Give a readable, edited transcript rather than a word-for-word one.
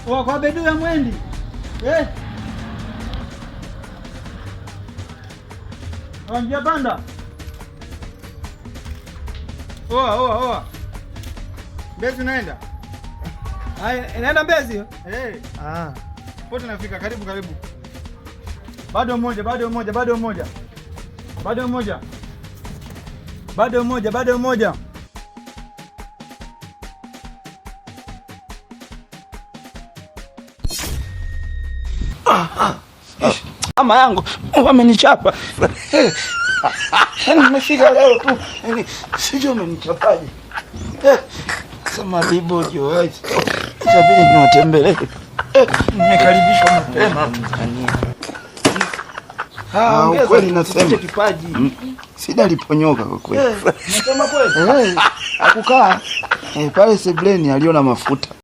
Kwa bedu ya mwendi. Njia panda. Oa. Mbezi naenda. Inaenda Mbezi hiyo? Pote nafika, karibu. Bado mmoja. Mama yangu wamenichapa. Nimefika leo tu. Sijui wamenichapaje. Kama bibo Joyce. Itabidi niwatembelee. Nimekaribishwa mapema Tanzania. Kweli nasema kipaji. Sida liponyoka kwa kweli. Nasema kweli. Akukaa pale sebleni aliona mafuta.